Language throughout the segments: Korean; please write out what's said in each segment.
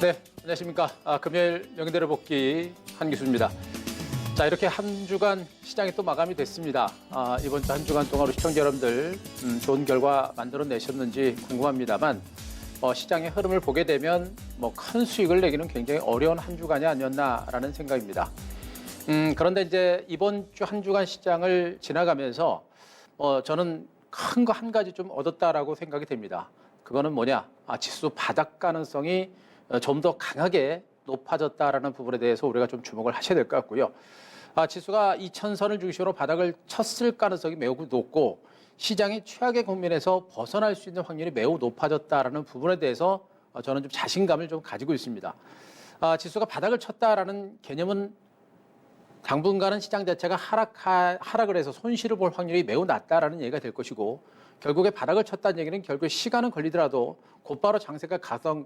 네, 안녕하십니까. 금요일 영대로 복귀 한기수입니다. 자, 이렇게 한 주간 시장이 또 마감이 됐습니다. 이번 주 한 주간 동안 우리 시청자 여러분들 좋은 결과 만들어내셨는지 궁금합니다만 시장의 흐름을 보게 되면 큰 수익을 내기는 굉장히 어려운 한 주간이 아니었나라는 생각입니다. 그런데 이제 이번 주 한 주간 시장을 지나가면서 저는 큰 거 한 가지 좀 얻었다라고 생각이 됩니다. 그거는 뭐냐? 지수 바닥 가능성이 좀 더 강하게 높아졌다라는 부분에 대해서 우리가 좀 주목을 하셔야 될 것 같고요. 지수가 2000선을 중심으로 바닥을 쳤을 가능성이 매우 높고 시장이 최악의 국면에서 벗어날 수 있는 확률이 매우 높아졌다라는 부분에 대해서 저는 좀 자신감을 좀 가지고 있습니다. 지수가 바닥을 쳤다라는 개념은 당분간은 시장 자체가 하락을 해서 손실을 볼 확률이 매우 낮다라는 얘기가 될 것이고 결국에 바닥을 쳤다는 얘기는 결국 시간은 걸리더라도 곧바로 장세가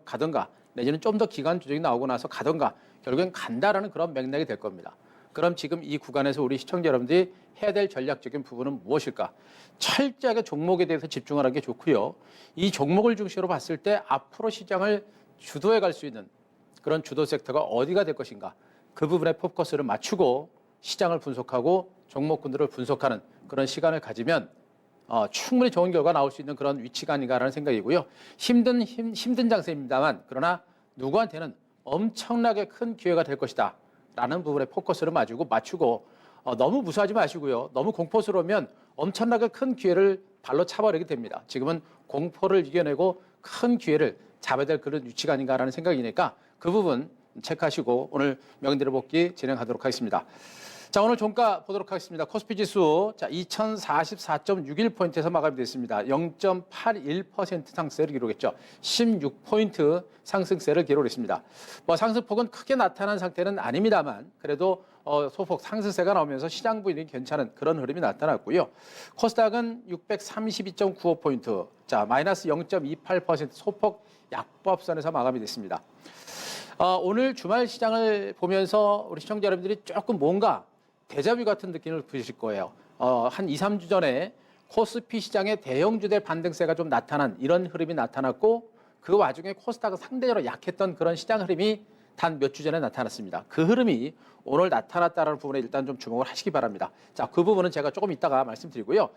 가던가 내지는 좀 더 기간 조정이 나오고 나서 가던가 결국엔 간다라는 그런 맥락이 될 겁니다. 그럼 지금 이 구간에서 우리 시청자 여러분들이 해야 될 전략적인 부분은 무엇일까? 철저하게 종목에 대해서 집중하는 게 좋고요. 이 종목을 중심으로 봤을 때 앞으로 시장을 주도해 갈 수 있는 그런 주도 섹터가 어디가 될 것인가? 그 부분에 포커스를 맞추고 시장을 분석하고 종목군들을 분석하는 그런 시간을 가지면 충분히 좋은 결과 나올 수 있는 그런 위치가 아닌가라는 생각이고요. 힘든 장세입니다만 그러나 누구한테는 엄청나게 큰 기회가 될 것이다 라는 부분에 포커스를 맞추고 너무 무서워하지 마시고요. 너무 공포스러우면 엄청나게 큰 기회를 발로 차버리게 됩니다. 지금은 공포를 이겨내고 큰 기회를 잡아야 될 그런 위치가 아닌가라는 생각이니까 그 부분 체크하시고 오늘 명대로 복귀 진행하도록 하겠습니다. 자, 오늘 종가 보도록 하겠습니다. 코스피 지수 2044.61포인트에서 마감이 됐습니다. 0.81% 상승세를 기록했죠. 16포인트 상승세를 기록했습니다. 상승폭은 크게 나타난 상태는 아닙니다만 그래도 소폭 상승세가 나오면서 시장 부인이 괜찮은 그런 흐름이 나타났고요. 코스닥은 632.95포인트, 마이너스 0.28% 소폭 약보합선에서 마감이 됐습니다. 오늘 주말 시장을 보면서 우리 시청자 여러분들이 조금 뭔가 데자뷰 같은 느낌을 보실 거예요. 한 2, 3주 전에 코스피 시장의 대형주들 반등세가 좀 나타난 이런 흐름이 나타났고 그 와중에 코스닥은 상대적으로 약했던 그런 시장 흐름이 단 몇 주 전에 나타났습니다. 그 흐름이 오늘 나타났다는 부분에 일단 좀 주목을 하시기 바랍니다. 자, 그 부분은 제가 조금 이따가 말씀드리고요.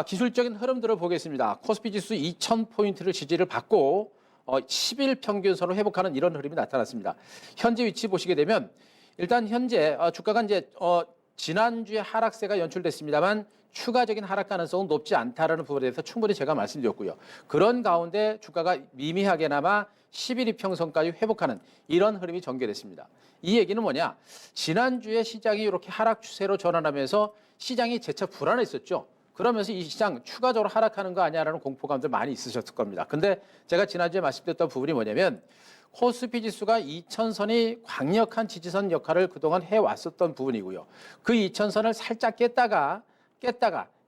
기술적인 흐름들을 보겠습니다. 코스피 지수 2000포인트를 지지를 받고 10일 평균선을 회복하는 이런 흐름이 나타났습니다. 현재 위치 보시게 되면 일단 현재 주가가 이제 지난주에 하락세가 연출됐습니다만 추가적인 하락 가능성은 높지 않다라는 부분에 대해서 충분히 제가 말씀드렸고요. 그런 가운데 주가가 미미하게나마 11일 평선까지 회복하는 이런 흐름이 전개됐습니다. 이 얘기는 뭐냐? 지난주에 시장이 이렇게 하락 추세로 전환하면서 시장이 재차 불안했었죠. 그러면서 이 시장 추가적으로 하락하는 거 아니야라는 공포감들 많이 있으셨을 겁니다. 근데 제가 지난주에 말씀드렸던 부분이 뭐냐면 코스피 지수가 2000선이 강력한 지지선 역할을 그동안 해왔었던 부분이고요. 그 2000선을 살짝 깼다가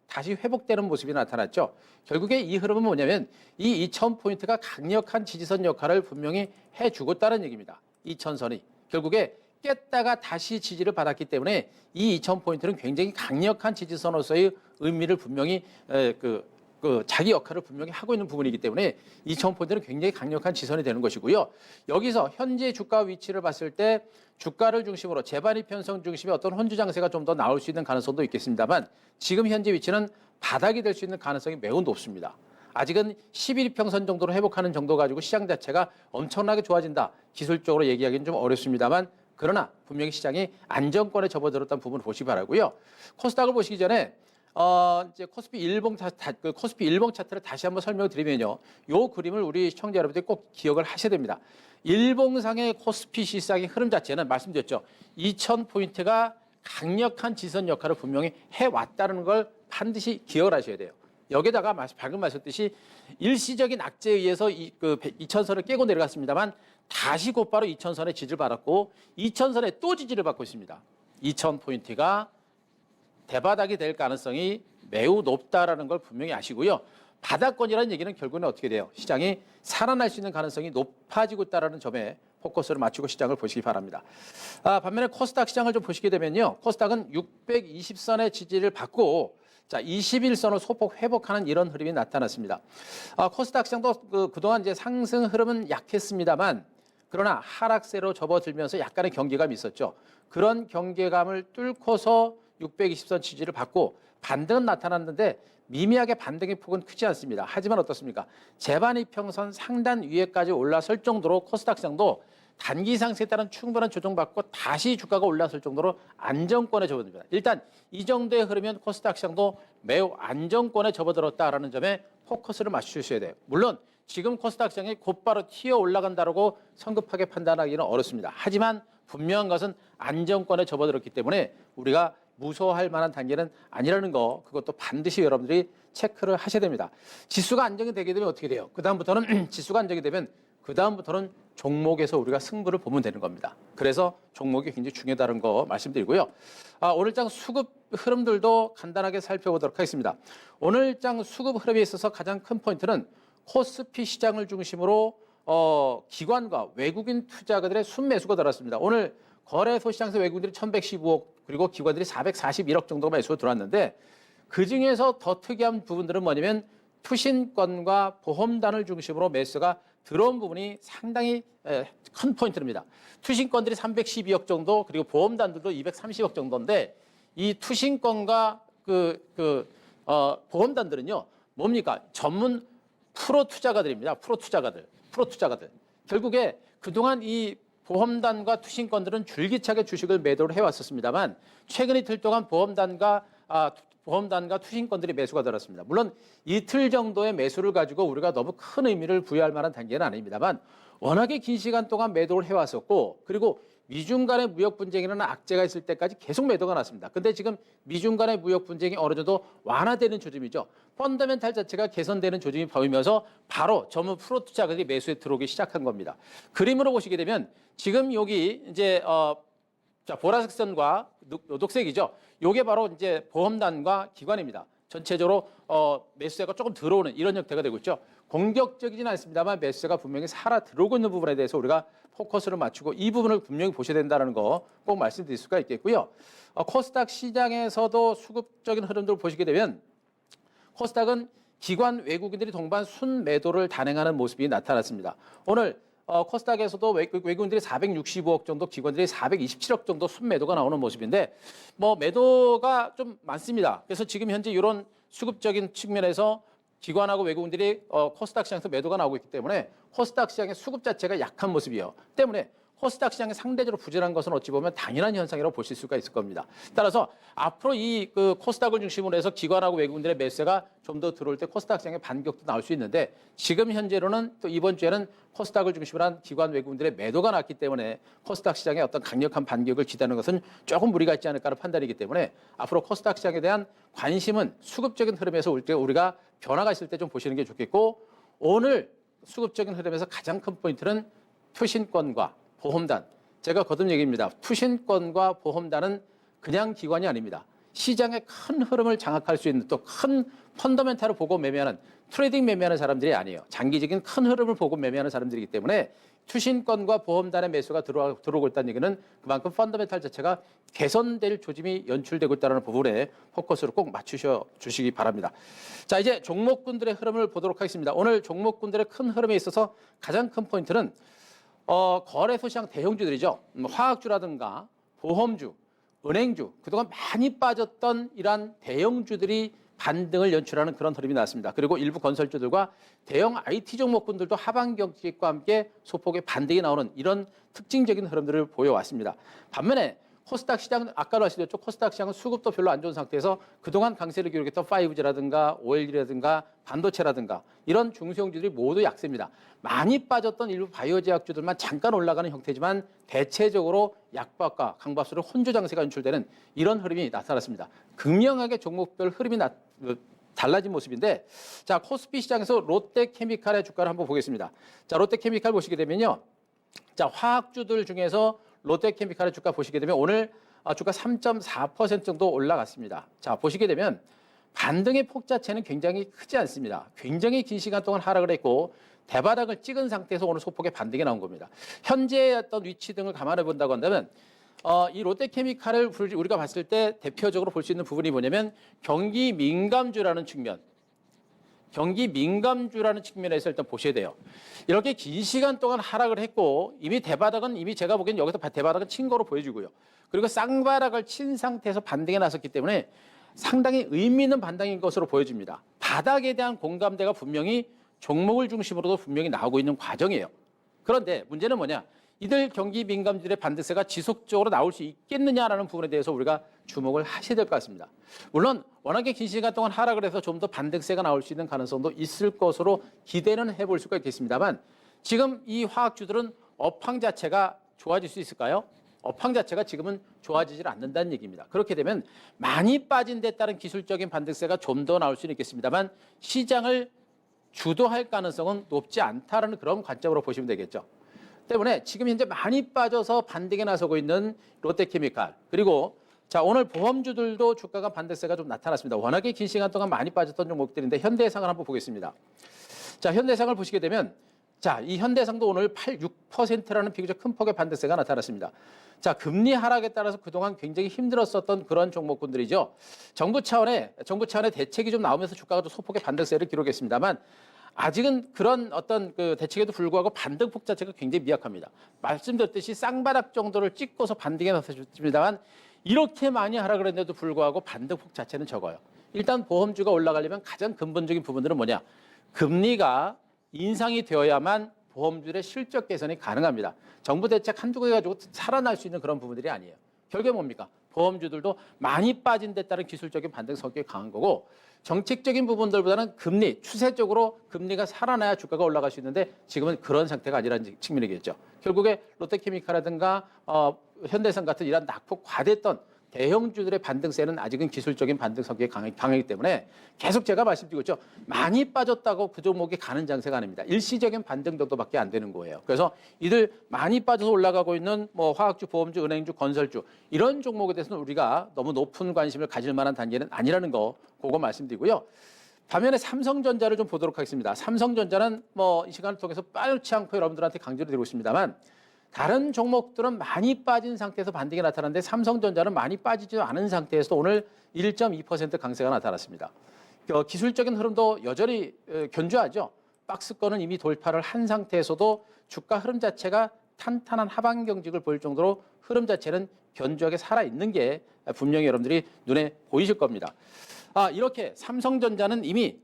다시 회복되는 모습이 나타났죠. 결국에 이 흐름은 뭐냐면 이 2000포인트가 강력한 지지선 역할을 분명히 해주고 있다는 얘기입니다. 2000선이. 결국에 깼다가 다시 지지를 받았기 때문에 이 2000포인트는 굉장히 강력한 지지선으로서의 의미를 분명히 자기 역할을 분명히 하고 있는 부분이기 때문에 2000포인트는 굉장히 강력한 지선이 되는 것이고요. 여기서 현재 주가 위치를 봤을 때 주가를 중심으로 재반입 편성 중심의 어떤 혼주 장세가 좀 더 나올 수 있는 가능성도 있겠습니다만 지금 현재 위치는 바닥이 될 수 있는 가능성이 매우 높습니다. 아직은 11평선 정도로 회복하는 정도 가지고 시장 자체가 엄청나게 좋아진다. 기술적으로 얘기하기는 좀 어렵습니다만 그러나 분명히 시장이 안정권에 접어들었다는 부분을 보시기 바라고요. 코스닥을 보시기 전에 이제 코스피 일봉 차트를 다시 한번 설명을 드리면요. 요 그림을 우리 시청자 여러분들이 꼭 기억을 하셔야 됩니다. 일봉상의 코스피 시장의 흐름 자체는 말씀드렸죠. 2000포인트가 강력한 지선 역할을 분명히 해왔다는 걸 반드시 기억을 하셔야 돼요. 여기다가 방금 말씀드렸듯이 일시적인 악재에 의해서 2000선을 깨고 내려갔습니다만 다시 곧바로 2000선에 지지를 받았고 2000선에 또 지지를 받고 있습니다. 2000포인트가 대바닥이 될 가능성이 매우 높다라는 걸 분명히 아시고요. 바닥권이라는 얘기는 결국은 어떻게 돼요? 시장이 살아날 수 있는 가능성이 높아지고 있다는 점에 포커스를 맞추고 시장을 보시기 바랍니다. 반면에 코스닥 시장을 좀 보시게 되면요. 코스닥은 620선의 지지를 받고 21선을 소폭 회복하는 이런 흐름이 나타났습니다. 코스닥 시장도 그동안 이제 상승 흐름은 약했습니다만 그러나 하락세로 접어들면서 약간의 경계감이 있었죠. 그런 경계감을 뚫고서 620선 지지를 받고 반등은 나타났는데 미미하게 반등의 폭은 크지 않습니다. 하지만 어떻습니까? 재반이평선 상단 위에까지 올라설 정도로 코스닥 시장도 단기 상승에 따른 충분한 조정받고 다시 주가가 올라설 정도로 안정권에 접어듭니다. 일단 이 정도의 흐르면 코스닥 시장도 매우 안정권에 접어들었다라는 점에 포커스를 맞추셔야 돼요. 물론 지금 코스닥 시장이 곧바로 튀어 올라간다라고 성급하게 판단하기는 어렵습니다. 하지만 분명한 것은 안정권에 접어들었기 때문에 우리가 무서워할 만한 단계는 아니라는 거, 그것도 반드시 여러분들이 체크를 하셔야 됩니다. 지수가 안정이 되게 되면 어떻게 돼요? 그다음부터는 지수가 안정이 되면 그다음부터는 종목에서 우리가 승부를 보면 되는 겁니다. 그래서 종목이 굉장히 중요하다는 거 말씀드리고요. 오늘장 수급 흐름들도 간단하게 살펴보도록 하겠습니다. 오늘장 수급 흐름에 있어서 가장 큰 포인트는 코스피 시장을 중심으로 기관과 외국인 투자가들의 순매수가 들어왔습니다. 오늘 거래소 시장에서 외국인들이 1,115억 그리고 기관들이 441억 정도가 매수가 들어왔는데 그중에서 더 특이한 부분들은 뭐냐면 투신권과 보험단을 중심으로 매수가 들어온 부분이 상당히 큰 포인트입니다. 투신권들이 312억 정도 그리고 보험단들도 230억 정도인데 이 투신권과 보험단들은요 뭡니까? 전문 프로 투자가들입니다. 프로 투자가들. 결국에 그동안 이 보험단과 투신권들은 줄기차게 주식을 매도를 해왔었습니다만 최근 이틀 동안 보험단과 투신권들이 매수가 들었습니다. 물론 이틀 정도의 매수를 가지고 우리가 너무 큰 의미를 부여할 만한 단계는 아닙니다만 워낙에 긴 시간 동안 매도를 해왔었고 그리고 미중 간의 무역 분쟁이나 악재가 있을 때까지 계속 매도가 났습니다. 근데 지금 미중 간의 무역 분쟁이 어느 정도 완화되는 조짐이죠. 펀더멘탈 자체가 개선되는 조짐이 보이면서 바로 전문 프로 투자가들이 매수에 들어오기 시작한 겁니다. 그림으로 보시게 되면 지금 여기 이제 보라색 선과 녹색이죠. 요게 바로 이제 보험단과 기관입니다. 전체적으로 매수세가 조금 들어오는 이런 형태가 되고 있죠. 공격적이진 않습니다만 매수세가 분명히 살아 들어오고 있는 부분에 대해서 우리가 포커스를 맞추고 이 부분을 분명히 보셔야 된다는 거 꼭 말씀드릴 수가 있겠고요. 코스닥 시장에서도 수급적인 흐름들을 보시게 되면 코스닥은 기관 외국인들이 동반 순매도를 단행하는 모습이 나타났습니다. 오늘 코스닥에서도 외국인들이 465억 정도, 기관들이 427억 정도 순매도가 나오는 모습인데 뭐 매도가 좀 많습니다. 그래서 지금 현재 이런 수급적인 측면에서 기관하고 외국인들이 코스닥 시장에서 매도가 나오고 있기 때문에 코스닥 시장의 수급 자체가 약한 모습이에요. 때문에 코스닥 시장이 상대적으로 부진한 것은 어찌 보면 당연한 현상이라고 보실 수가 있을 겁니다. 따라서 앞으로 이 코스닥을 중심으로 해서 기관하고 외국인들의 매수가 좀 더 들어올 때 코스닥 시장의 반격도 나올 수 있는데 지금 현재로는 또 이번 주에는 코스닥을 중심으로 한 기관 외국인들의 매도가 났기 때문에 코스닥 시장의 어떤 강력한 반격을 기대하는 것은 조금 무리가 있지 않을까라는 판단이기 때문에 앞으로 코스닥 시장에 대한 관심은 수급적인 흐름에서 올 때 우리가 변화가 있을 때 좀 보시는 게 좋겠고 오늘 수급적인 흐름에서 가장 큰 포인트는 투신권과 보험단. 제가 거듭 얘기입니다. 투신권과 보험단은 그냥 기관이 아닙니다. 시장의 큰 흐름을 장악할 수 있는 또 큰 펀더멘탈을 보고 매매하는 트레이딩 매매하는 사람들이 아니에요. 장기적인 큰 흐름을 보고 매매하는 사람들이기 때문에 투신권과 보험단의 매수가 들어오고 있다는 얘기는 그만큼 펀더멘탈 자체가 개선될 조짐이 연출되고 있다는 부분에 포커스를 꼭 맞추셔 주시기 바랍니다. 자, 이제 종목군들의 흐름을 보도록 하겠습니다. 오늘 종목군들의 큰 흐름에 있어서 가장 큰 포인트는 거래소 시장 대형주들이죠. 화학주라든가 보험주, 은행주, 그동안 많이 빠졌던 이러한 대형주들이 반등을 연출하는 그런 흐름이 나왔습니다. 그리고 일부 건설주들과 대형 IT 종목군들도 하반 경직과 함께 소폭의 반등이 나오는 이런 특징적인 흐름들을 보여왔습니다. 반면에 코스닥 시장은 아까도 말씀드렸죠. 코스닥 시장은 수급도 별로 안 좋은 상태에서 그동안 강세를 기록했던 5G라든가 OLED라든가 반도체라든가 이런 중소형주들이 모두 약세입니다. 많이 빠졌던 일부 바이오 제약주들만 잠깐 올라가는 형태지만 대체적으로 약밥과 강밥수로 혼조 장세가 연출되는 이런 흐름이 나타났습니다. 극명하게 종목별 흐름이 달라진 모습인데 자, 코스피 시장에서 롯데케미칼의 주가를 한번 보겠습니다. 자, 롯데케미칼 보시게 되면요. 자, 화학주들 중에서 롯데케미칼의 주가 보시게 되면 오늘 주가 3.4% 정도 올라갔습니다. 자, 보시게 되면 반등의 폭 자체는 굉장히 크지 않습니다. 굉장히 긴 시간 동안 하락을 했고 대바닥을 찍은 상태에서 오늘 소폭의 반등이 나온 겁니다. 현재의 어떤 위치 등을 감안해 본다고 한다면 이 롯데케미칼을 우리가 봤을 때 대표적으로 볼 수 있는 부분이 뭐냐면 경기 민감주라는 측면, 경기 민감주라는 측면에서 일단 보셔야 돼요. 이렇게 긴 시간 동안 하락을 했고 이미 대바닥은 이미 제가 보기엔 여기서 대바닥은 친 거로 보여지고요. 그리고 쌍바닥을 친 상태에서 반등에 나섰기 때문에 상당히 의미 있는 반등인 것으로 보여집니다. 바닥에 대한 공감대가 분명히 종목을 중심으로도 분명히 나오고 있는 과정이에요. 그런데 문제는 뭐냐? 이들 경기 민감주들의 반등세가 지속적으로 나올 수 있겠느냐라는 부분에 대해서 우리가 주목을 하셔야 될 것 같습니다. 물론 워낙에 긴 시간 동안 하락을 해서 좀 더 반등세가 나올 수 있는 가능성도 있을 것으로 기대는 해볼 수가 있겠습니다만 지금 이 화학주들은 업황 자체가 좋아질 수 있을까요? 업황 자체가 지금은 좋아지질 않는다는 얘기입니다. 그렇게 되면 많이 빠진 데 따른 기술적인 반등세가 좀 더 나올 수는 있겠습니다만 시장을 주도할 가능성은 높지 않다는 그런 관점으로 보시면 되겠죠. 때문에 지금 현재 많이 빠져서 반등에 나서고 있는 롯데케미칼 그리고 자 오늘 보험주들도 주가가 반등세가 좀 나타났습니다. 워낙에 긴 시간 동안 많이 빠졌던 종목들인데 현대해상을 한번 보겠습니다. 자 현대해상을 보시게 되면 자 이 현대해상도 오늘 6%라는 비교적 큰 폭의 반등세가 나타났습니다. 자 금리 하락에 따라서 그동안 굉장히 힘들었었던 그런 종목군들이죠. 정부 차원의 대책이 좀 나오면서 주가가 좀 소폭의 반등세를 기록했습니다만 아직은 그런 어떤 그 대책에도 불구하고 반등폭 자체가 굉장히 미약합니다. 말씀드렸듯이 쌍바닥 정도를 찍고서 반등에 나섰습니다만 이렇게 많이 하락을 했는데도 불구하고 반등폭 자체는 적어요. 일단 보험주가 올라가려면 가장 근본적인 부분들은 뭐냐? 금리가 인상이 되어야만 보험주의 실적 개선이 가능합니다. 정부 대책 한두 개 가지고 살아날 수 있는 그런 부분들이 아니에요. 결국에 뭡니까? 보험주들도 많이 빠진 데 따른 기술적인 반등 성격이 강한 거고 정책적인 부분들보다는 금리, 추세적으로 금리가 살아나야 주가가 올라갈 수 있는데 지금은 그런 상태가 아니라는 측면이겠죠. 결국에 롯데케미칼이라든가 현대해상 같은 이런 낙폭 과대했던 대형주들의 반등세는 아직은 기술적인 반등 성격이 강하기 때문에 계속 제가 말씀드리고 있죠. 많이 빠졌다고 그 종목이 가는 장세가 아닙니다. 일시적인 반등 정도밖에 안 되는 거예요. 그래서 이들 많이 빠져서 올라가고 있는 뭐 화학주, 보험주, 은행주, 건설주 이런 종목에 대해서는 우리가 너무 높은 관심을 가질 만한 단계는 아니라는 거 그거 말씀드리고요. 반면에 삼성전자를 좀 보도록 하겠습니다. 삼성전자는 뭐 이 시간을 통해서 빠르지 않고 여러분들한테 강조를 드리고 있습니다만 다른 종목들은 많이 빠진 상태에서 반등이 나타났는데 삼성전자는 많이 빠지지 않은 상태에서 오늘 1.2% 강세가 나타났습니다. 기술적인 흐름도 여전히 견조하죠. 박스권은 이미 돌파를 한 상태에서도 주가 흐름 자체가 탄탄한 하방 경직을 보일 정도로 흐름 자체는 견조하게 살아있는 게 분명히 여러분들이 눈에 보이실 겁니다. 이렇게 삼성전자는 이미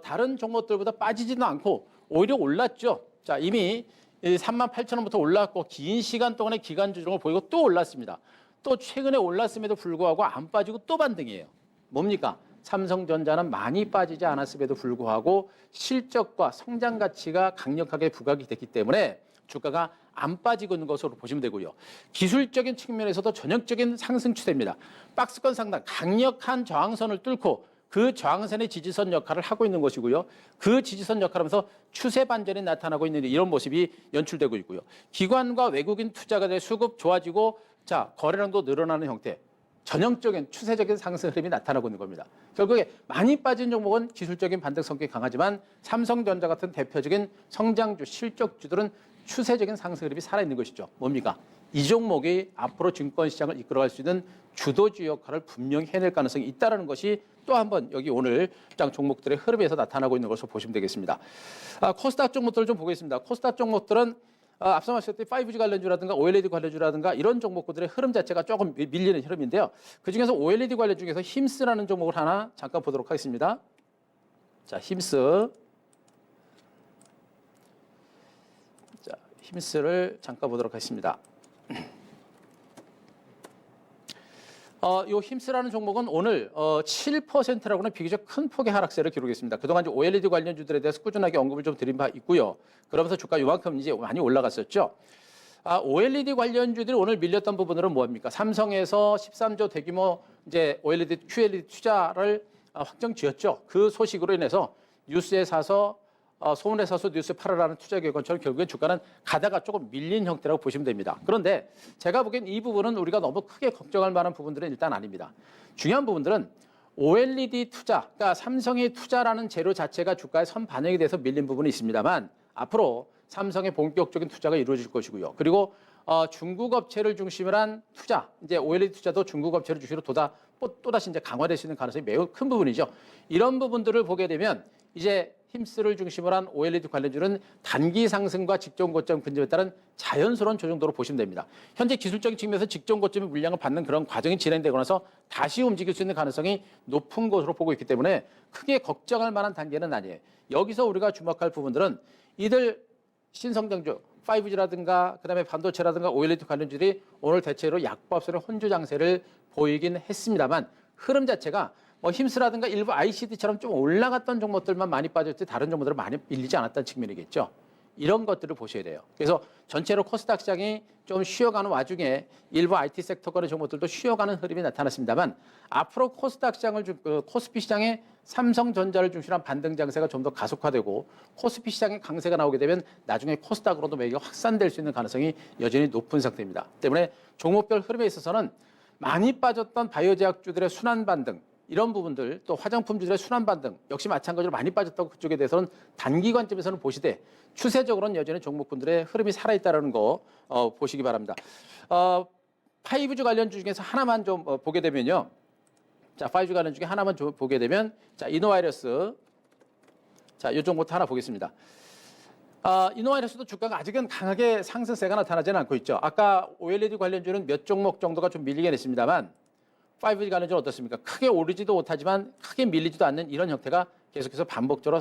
다른 종목들보다 빠지지도 않고 오히려 올랐죠. 자, 이미 38,000원부터 올랐고 긴 시간 동안의 기간 조정을 보이고 또 올랐습니다. 또 최근에 올랐음에도 불구하고 안 빠지고 또 반등이에요. 뭡니까? 삼성전자는 많이 빠지지 않았음에도 불구하고 실적과 성장 가치가 강력하게 부각이 됐기 때문에 주가가 안 빠지고 있는 것으로 보시면 되고요. 기술적인 측면에서도 전형적인 상승 추세입니다. 박스권 상단 강력한 저항선을 뚫고 그 저항선의 지지선 역할을 하고 있는 것이고요. 그 지지선 역할을 하면서 추세 반전이 나타나고 있는 이런 모습이 연출되고 있고요. 기관과 외국인 투자가들의 수급 좋아지고 자 거래량도 늘어나는 형태. 전형적인 추세적인 상승 흐름이 나타나고 있는 겁니다. 결국에 많이 빠진 종목은 기술적인 반등 성격이 강하지만 삼성전자 같은 대표적인 성장주, 실적주들은 추세적인 상승 흐름이 살아있는 것이죠. 뭡니까? 이 종목이 앞으로 증권시장을 이끌어갈 수 있는 주도주 역할을 분명히 해낼 가능성이 있다는 것이 또 한 번 여기 오늘 장 종목들의 흐름에서 나타나고 있는 것으로 보시면 되겠습니다. 코스닥 종목들을 좀 보겠습니다. 코스닥 종목들은 앞서 말씀드렸듯이 5G 관련주라든가 OLED 관련주라든가 이런 종목들의 흐름 자체가 조금 밀리는 흐름인데요. 그중에서 OLED 관련 중에서 힘스라는 종목을 하나 잠깐 보도록 하겠습니다. 자, 힘스. 자, 힘스를 잠깐 보도록 하겠습니다. 이 힘스라는 종목은 오늘 7%라고는 비교적 큰 폭의 하락세를 기록했습니다. 그동안 이제 OLED 관련주들에 대해서 꾸준하게 언급을 좀 드린 바 있고요. 그러면서 주가 요만큼 이제 많이 올라갔었죠. OLED 관련주들이 오늘 밀렸던 부분으로는 뭡니까? 삼성에서 13조 대규모 이제 OLED, QLED 투자를 확정 지었죠. 그 소식으로 인해서 뉴스에 사서 소문에 사서 뉴스에 팔아라는 투자 결과처럼 결국엔 주가는 가다가 조금 밀린 형태라고 보시면 됩니다. 그런데 제가 보기엔 이 부분은 우리가 너무 크게 걱정할 만한 부분들은 일단 아닙니다. 중요한 부분들은 OLED 투자, 그러니까 삼성의 투자라는 재료 자체가 주가에 선반영이 돼서 밀린 부분이 있습니다만 앞으로 삼성의 본격적인 투자가 이루어질 것이고요. 그리고 중국 업체를 중심으로 한 투자, 이제 OLED 투자도 중국 업체를 중심으로 또다시 이제 강화될 수 있는 가능성이 매우 큰 부분이죠. 이런 부분들을 보게 되면 이제 힘스를 중심으로 한 OLED 관련주는 단기 상승과 직전 고점 근접에 따른 자연스러운 조정도로 보시면 됩니다. 현재 기술적인 측면에서 직전 고점의 물량을 받는 그런 과정이 진행되고 나서 다시 움직일 수 있는 가능성이 높은 것으로 보고 있기 때문에 크게 걱정할 만한 단계는 아니에요. 여기서 우리가 주목할 부분들은 이들 신성장주 5G라든가 그다음에 반도체라든가 OLED 관련주들이 오늘 대체로 약보합선의 혼조 장세를 보이긴 했습니다만 흐름 자체가 뭐 힘스라든가 일부 ICD처럼 좀 올라갔던 종목들만 많이 빠졌지 다른 종목들은 많이 밀리지 않았다는 측면이겠죠. 이런 것들을 보셔야 돼요. 그래서 전체로 코스닥 시장이 좀 쉬어가는 와중에 일부 IT 섹터권의 종목들도 쉬어가는 흐름이 나타났습니다만 앞으로 코스닥 시장을 코스피 시장에 삼성전자를 중심으로 한 반등 장세가 좀 더 가속화되고 코스피 시장에 강세가 나오게 되면 나중에 코스닥으로도 매기가 확산될 수 있는 가능성이 여전히 높은 상태입니다. 때문에 종목별 흐름에 있어서는 많이 빠졌던 바이오제약주들의 순환 반등 이런 부분들 또 화장품주들의 순환 반등 역시 마찬가지로 많이 빠졌다고 그쪽에 대해서는 단기 관점에서는 보시되 추세적으로는 여전히 종목군들의 흐름이 살아있다는 거 보시기 바랍니다. 5G 관련주 중에서 하나만 좀 보게 되면요. 자, 5G 관련 중에 하나만 보게 되면 자, 이노바이러스 자, 이 종목부터 하나 보겠습니다. 이노바이러스도 주가가 아직은 강하게 상승세가 나타나지는 않고 있죠. 아까 OLED 관련주는 몇 종목 정도가 좀 밀리긴 했습니다만 5G 관련주는 어떻습니까? 크게 오르지도 못하지만 크게 밀리지도 않는 이런 형태가 계속해서 반복적으로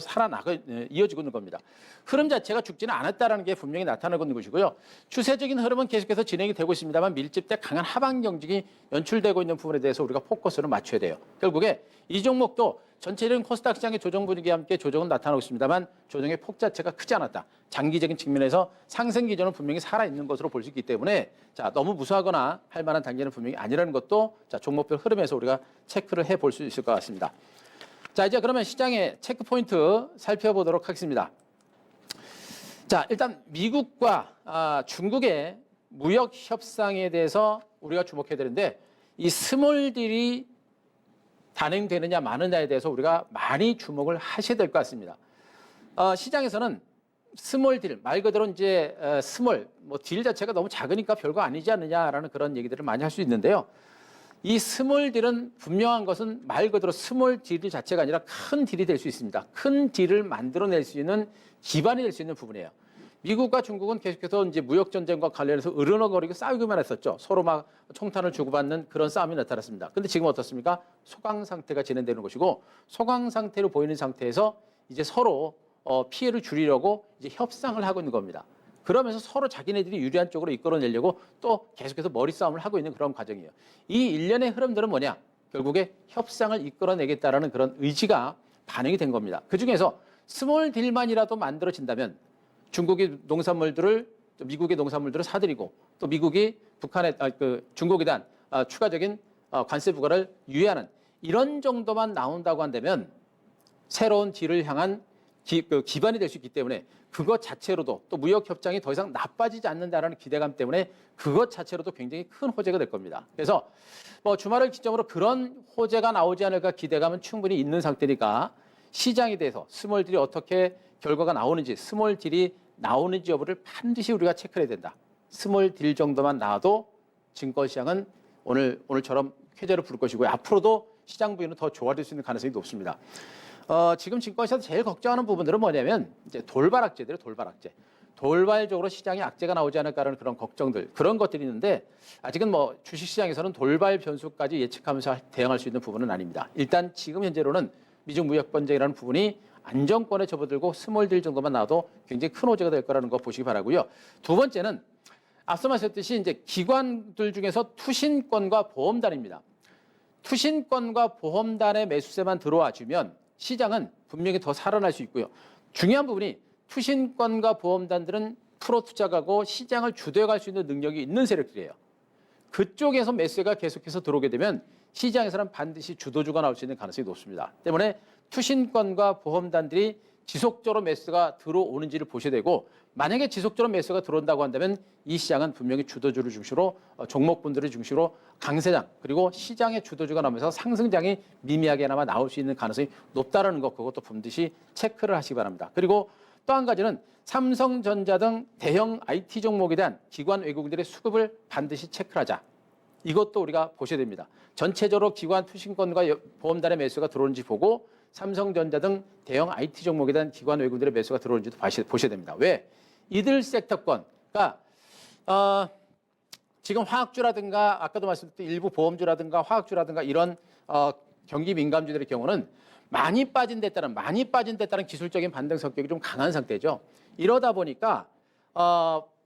이어지고 있는 겁니다. 흐름 자체가 죽지는 않았다는 게 분명히 나타나고 있는 것이고요. 추세적인 흐름은 계속해서 진행이 되고 있습니다만 밀집돼 강한 하방 경직이 연출되고 있는 부분에 대해서 우리가 포커스를 맞춰야 돼요. 결국에 이 종목도 전체적인 코스닥 시장의 조정 분위기와 함께 조정은 나타나고 있습니다만 조정의 폭 자체가 크지 않았다. 장기적인 측면에서 상승 기조는 분명히 살아있는 것으로 볼 수 있기 때문에 자, 너무 무수하거나 할 만한 단계는 분명히 아니라는 것도 자, 종목별 흐름에서 우리가 체크를 해볼 수 있을 것 같습니다. 자, 이제 그러면 시장의 체크 포인트 살펴보도록 하겠습니다. 자, 일단 미국과 중국의 무역 협상에 대해서 우리가 주목해야 되는데 이 스몰 딜이 단행되느냐 마느냐에 대해서 우리가 많이 주목을 하셔야 될 것 같습니다. 시장에서는 스몰 딜, 말 그대로 이제 스몰, 뭐 딜 자체가 너무 작으니까 별거 아니지 않느냐라는 그런 얘기들을 많이 할 수 있는데요. 이 스몰 딜은 분명한 것은 말 그대로 스몰 딜 자체가 아니라 큰 딜이 될 수 있습니다. 큰 딜을 만들어낼 수 있는 기반이 될 수 있는 부분이에요. 미국과 중국은 계속해서 이제 무역 전쟁과 관련해서 으르렁거리고 싸우기만 했었죠. 서로 막 총탄을 주고받는 그런 싸움이 나타났습니다. 근데 지금 어떻습니까? 소강 상태가 진행되는 것이고 소강 상태로 보이는 상태에서 이제 서로 피해를 줄이려고 이제 협상을 하고 있는 겁니다. 그러면서 서로 자기네들이 유리한 쪽으로 이끌어내려고 또 계속해서 머리싸움을 하고 있는 그런 과정이에요. 이 일련의 흐름들은 뭐냐? 결국에 협상을 이끌어내겠다라는 그런 의지가 반영이 된 겁니다. 그중에서 스몰 딜만이라도 만들어진다면 중국의 농산물들을 또 미국의 농산물들을 사들이고 또 미국이 북한에 중국에 대한 추가적인 관세 부과를 유예하는 이런 정도만 나온다고 한다면 새로운 딜을 향한 기반이 될 수 있기 때문에 그것 자체로도 또 무역 협상이 더 이상 나빠지지 않는다라는 기대감 때문에 그것 자체로도 굉장히 큰 호재가 될 겁니다. 그래서 뭐 주말을 기점으로 그런 호재가 나오지 않을까 기대감은 충분히 있는 상태니까 시장에 대해서 스몰 딜이 어떻게 결과가 나오는지 스몰 딜이 나오는지 여부를 반드시 우리가 체크해야 된다. 스몰 딜 정도만 나와도 증권시장은 오늘처럼 쾌재를 부를 것이고요. 앞으로도 시장 부위는 더 좋아질 수 있는 가능성이 높습니다. 지금 증권시장에서 제일 걱정하는 부분들은 뭐냐면 이제 돌발 악재들이에요. 돌발적으로 시장에 악재가 나오지 않을까라는 그런 걱정들 그런 것들이 있는데 아직은 뭐 주식시장에서는 돌발 변수까지 예측하면서 대응할 수 있는 부분은 아닙니다. 일단 지금 현재로는 미중 무역 분쟁이라는 부분이 안정권에 접어들고 스몰딜 정도만 나와도 굉장히 큰 호재가 될 거라는 거 보시기 바라고요. 두 번째는 앞서 말씀드렸듯이 이제 기관들 중에서 투신권과 보험단입니다. 투신권과 보험단의 매수세만 들어와 주면 시장은 분명히 더 살아날 수 있고요. 중요한 부분이 투신권과 보험단들은 프로 투자가고 시장을 주도해갈 수 있는 능력이 있는 세력들이에요. 그쪽에서 매수가 계속해서 들어오게 되면 시장에서는 반드시 주도주가 나올 수 있는 가능성이 높습니다. 때문에 투신권과 보험단들이 지속적으로 매수가 들어오는지를 보셔야 되고 만약에 지속적으로 매수가 들어온다고 한다면 이 시장은 분명히 주도주를 중심으로 종목분들을 중심으로 강세장 그리고 시장의 주도주가 나오면서 상승장이 미미하게나마 나올 수 있는 가능성이 높다는 것 그것도 반드시 체크를 하시기 바랍니다. 그리고 또 한 가지는 삼성전자 등 대형 IT 종목에 대한 기관 외국인들의 수급을 반드시 체크하자. 이것도 우리가 보셔야 됩니다. 전체적으로 기관 투신권과 보험단의 매수가 들어오는지 보고 삼성전자 등 대형 IT 종목에 대한 기관 외국인들의 매수가 들어오는지도 보셔야 됩니다. 왜? 이들 섹터권, 그러니까 지금 화학주라든가 아까도 말씀드렸던 일부 보험주라든가 화학주라든가 이런 경기 민감주들의 경우는 많이 빠진 데 따른 기술적인 반등 성격이 좀 강한 상태죠. 이러다 보니까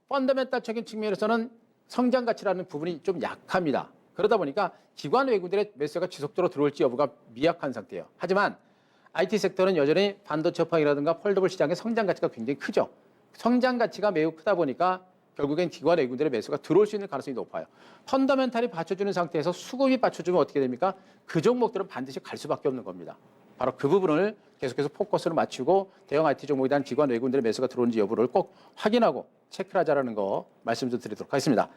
펀더멘탈적인 측면에서는 성장 가치라는 부분이 좀 약합니다. 그러다 보니까 기관 외국인들의 매수가 지속적으로 들어올지 여부가 미약한 상태예요. 하지만 IT 섹터는 여전히 반도체 업황이라든가 폴더블 시장의 성장 가치가 굉장히 크죠. 성장 가치가 매우 크다 보니까 결국엔 기관 외국인들의 매수가 들어올 수 있는 가능성이 높아요. 펀더멘탈이 받쳐주는 상태에서 수급이 받쳐주면 어떻게 됩니까? 그 종목들은 반드시 갈 수밖에 없는 겁니다. 바로 그 부분을 계속해서 포커스를 맞추고 대형 IT 종목에 대한 기관 외국인들의 매수가 들어오는지 여부를 꼭 확인하고 체크를 하자라는 거 말씀 좀 드리도록 하겠습니다.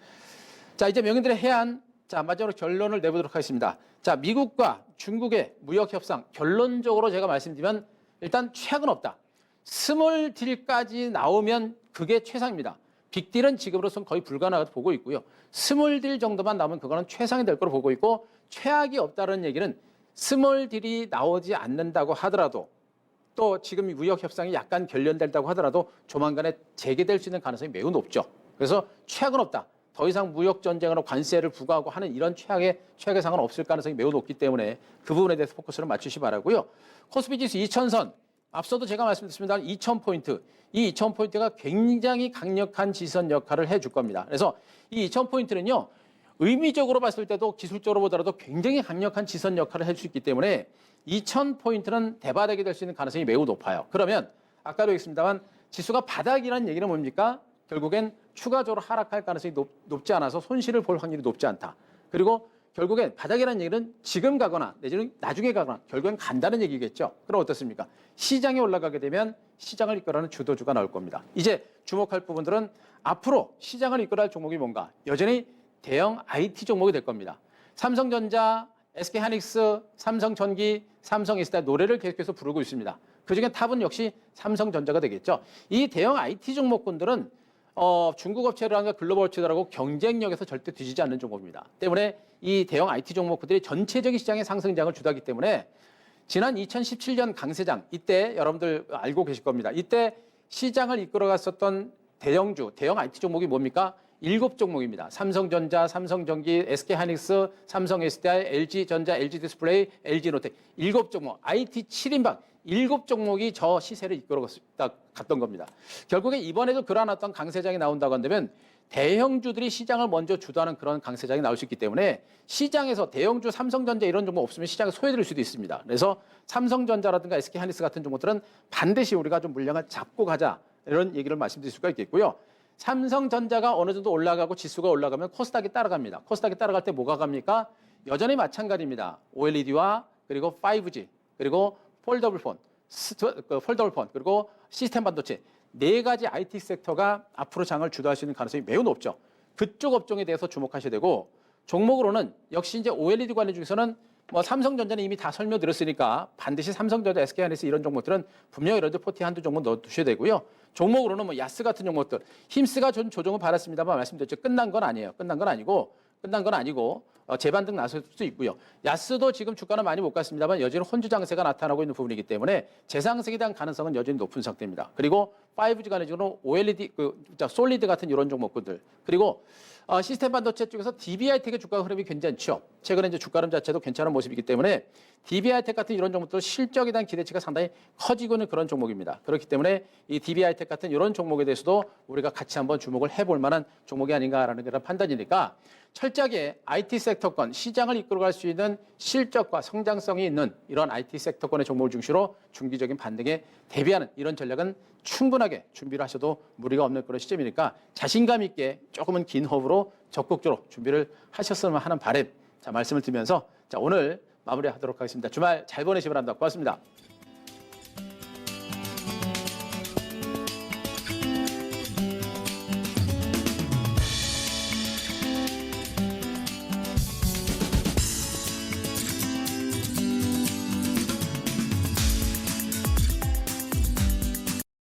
자, 이제 명인들의 해안, 자, 마지막으로 결론을 내보도록 하겠습니다. 자, 미국과 중국의 무역 협상, 결론적으로 제가 말씀드리면 일단 최악은 없다. 스몰 딜까지 나오면 그게 최상입니다. 빅딜은 지금으로서는 거의 불가능하다고 보고 있고요. 스몰 딜 정도만 나오면 그거는 최상이 될 거로 보고 있고, 최악이 없다는 얘기는 스몰 딜이 나오지 않는다고 하더라도, 또 지금 무역 협상이 약간 결련된다고 하더라도 조만간에 재개될 수 있는 가능성이 매우 높죠. 그래서 최악은 없다. 더 이상 무역 전쟁으로 관세를 부과하고 하는 이런 최악의 상황은 없을 가능성이 매우 높기 때문에 그 부분에 대해서 포커스를 맞추시 바라고요. 코스피 지수 2000선, 앞서도 제가 말씀드렸습니다. 2000포인트. 이 2000포인트가 굉장히 강력한 지선 역할을 해줄 겁니다. 그래서 이 2000포인트는요, 의미적으로 봤을 때도 기술적으로 보더라도 굉장히 강력한 지선 역할을 할 수 있기 때문에 2000포인트는 대바닥이 될 수 있는 가능성이 매우 높아요. 그러면 아까도 얘기했습니다만 지수가 바닥이라는 얘기는 뭡니까? 결국엔 추가적으로 하락할 가능성이 높지 않아서 손실을 볼 확률이 높지 않다. 그리고 결국엔 바닥이라는 얘기는 지금 가거나 내지는 나중에 가거나 결국엔 간다는 얘기겠죠. 그럼 어떻습니까? 시장이 올라가게 되면 시장을 이끌어가는 주도주가 나올 겁니다. 이제 주목할 부분들은 앞으로 시장을 이끌어갈 종목이 뭔가? 여전히 대형 IT 종목이 될 겁니다. 삼성전자, SK하이닉스, 삼성전기, 삼성에스다 노래를 계속해서 부르고 있습니다. 그중에 탑은 역시 삼성전자가 되겠죠. 이 대형 IT 종목군들은 중국 업체라든가 글로벌 업체들하고 경쟁력에서 절대 뒤지지 않는 종목입니다. 때문에 이 대형 IT 종목들이 전체적인 시장의 상승장을 주도하기 때문에 지난 2017년 강세장, 이때 여러분들 알고 계실 겁니다. 이때 시장을 이끌어갔었던 대형 IT 종목이 뭡니까? 7종목입니다. 삼성전자, 삼성전기, SK하이닉스, 삼성SDI, LG전자, LG디스플레이, LG노텍 7종목, IT 7인방 7종목이 저 시세를 이끌어갔던 겁니다. 결국에 이번에도 그러한 어떤 강세장이 나온다고 한다면 대형주들이 시장을 먼저 주도하는 그런 강세장이 나올 수 있기 때문에 시장에서 대형주 삼성전자 이런 종목 없으면 시장에 소외될 수도 있습니다. 그래서 삼성전자라든가 SK하이닉스 같은 종목들은 반드시 우리가 좀 물량을 잡고 가자 이런 얘기를 말씀드릴 수가 있겠고요. 삼성전자가 어느 정도 올라가고 지수가 올라가면 코스닥이 따라갑니다. 코스닥이 따라갈 때 뭐가 갑니까? 여전히 마찬가지입니다. OLED와 그리고 5G 그리고 폴더블 폰, 그리고 시스템 반도체 4가지 IT 섹터가 앞으로 장을 주도할 수 있는 가능성이 매우 높죠. 그쪽 업종에 대해서 주목하셔야 되고 종목으로는 역시 이제 OLED 관련 중에서는 뭐 삼성전자는 이미 다 설명드렸으니까 반드시 삼성전자, SK하이닉스 이런 종목들은 분명히 여러분들 포트에 한두 종목 넣어두셔야 되고요. 종목으로는 뭐 야스 같은 종목들, 힘스가 전 조정을 받았습니다만 말씀드렸죠. 끝난 건 아니에요. 끝난 건 아니고 재반등 나설 수도 있고요. 야스도 지금 주가는 많이 못 갔습니다만 여전히 혼주 장세가 나타나고 있는 부분이기 때문에 재상승에 대한 가능성은 여전히 높은 상태입니다. 그리고 5G 관련적으로 OLED, 솔리드 같은 이런 종목들 그리고 시스템 반도체 쪽에서 DB하이텍의 주가 흐름이 괜찮죠. 최근에 이제 주가 흐름 자체도 괜찮은 모습이기 때문에 DB하이텍 같은 이런 종목들 실적에 대한 기대치가 상당히 커지고 있는 그런 종목입니다. 그렇기 때문에 이 DB하이텍 같은 이런 종목에 대해서도 우리가 같이 한번 주목을 해볼 만한 종목이 아닌가라는 그런 판단이니까 철저하게 IT 섹터권, 시장을 이끌어갈 수 있는 실적과 성장성이 있는 이런 IT 섹터권의 종목을 중시로 중기적인 반등에 대비하는 이런 전략은 충분하게 준비를 하셔도 무리가 없는 그런 시점이니까 자신감 있게 조금은 긴 호흡으로 적극적으로 준비를 하셨으면 하는 바람, 자, 말씀을 드리면서 자, 오늘 마무리하도록 하겠습니다. 주말 잘 보내시기 바랍니다. 고맙습니다.